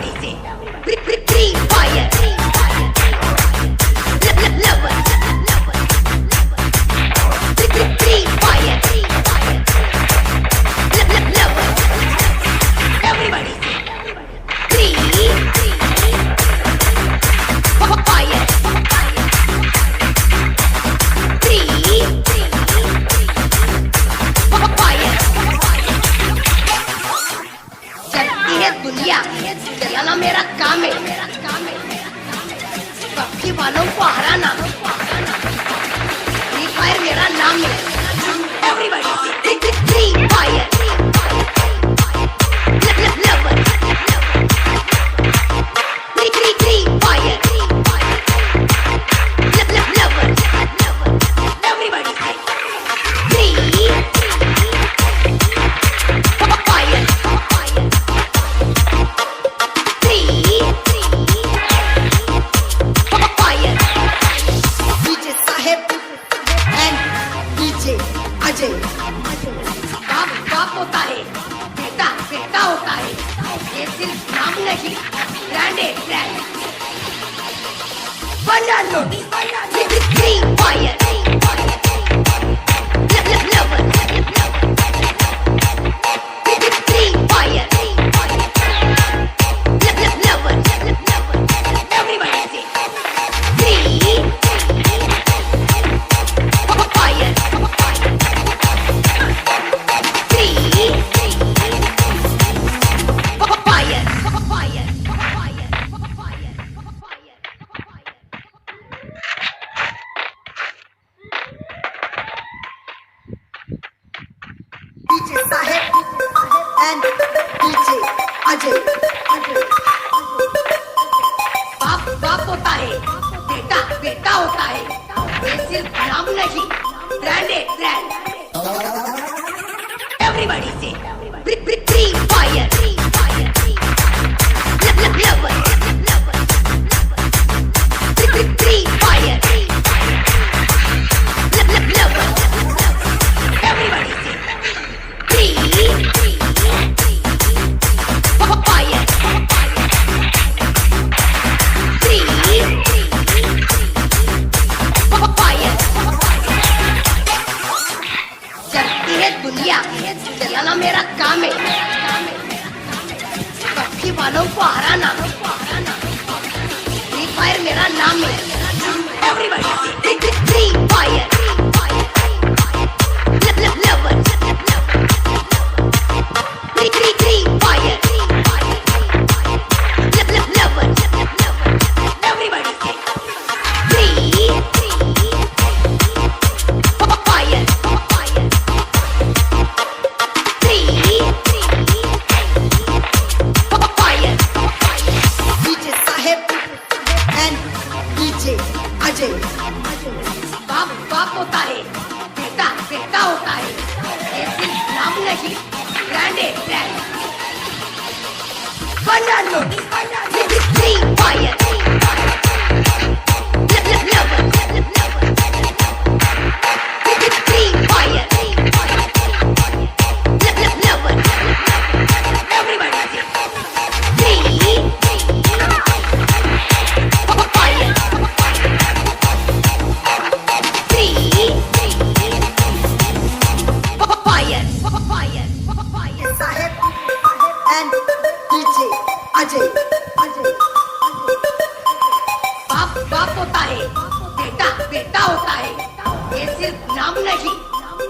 Everybody say free fire. Lover. Free fire. Lover. Everybody say free fire. Free fire. चलती है दुनिया, चलाना मेरा काम है। पक्षी वालों को हराना, फ्री फायर मेरा नाम है। Everybody say free fire. Lover. Free fire. Lover. Everybody say free fire. DJ Saheb and DJ Ajay. बाप होता है, बेटा होता है। ये सिर्फ नाम नहीं, ब्रांड है ब्रांड। बना लो free fire. Lover. Free fire. Lover. Everybody say free fire. Free fire. DJ Saheb and DJ Ajay. बाप होता है, बेटा होता है। ये सिर्फ नाम नहीं, ब्रांड है brand. Everybody say free fire. Lover. Free fire. Lover. Everybody say free fire. Free fire. चलती है दुनिया, चलाना मेरा काम है। पक्षी वालों को हराना, फ्री फायर मेरा नाम है। Everybody say free fire. Lover. Free fire. Lover. Everybody say free fire. Free fire. DJ Saheb and DJ Ajay. बाप होता है, बेटा होता है। ये सिर्फ नाम नहीं, ब्रांड है ब्रांड। बना लो free fire. Lover. Free fire. Lover. Everybody say free fire. Free fire. Saheb and DJ Ajay. बाप होता है, बेटा होता है। ये सिर्फ नाम नहीं,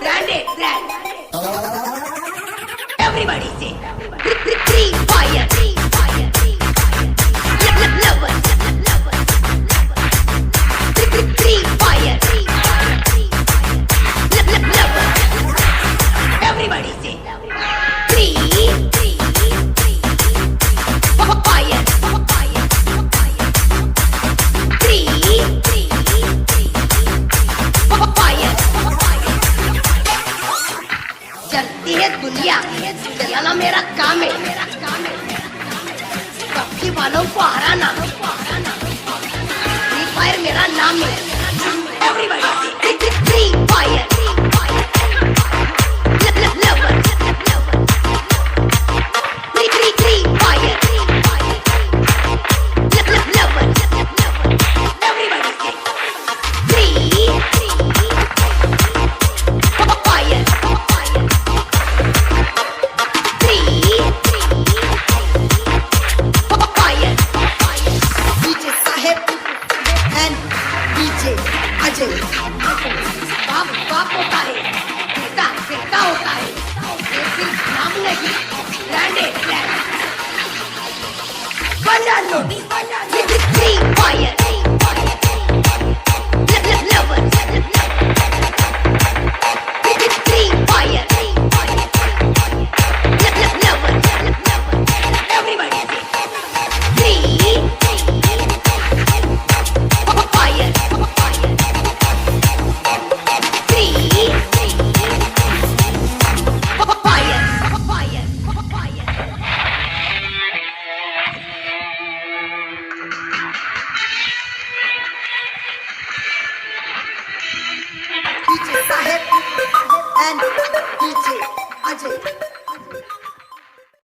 ब्रांड है brand. Everybody say free fire. Lover. Free fire. Lover. Everybody say free fire. Free fire. चलती है दुनिया, चलाना मेरा काम है। पक्षी वालों को हराना, फ्री फायर मेरा नाम है। Everybody say free fire. Lover. Free fire. बजालो Free fire Lovers Free fire Lovers Everybody say Free fire Free fire DJ Sahib and DJ Ajay.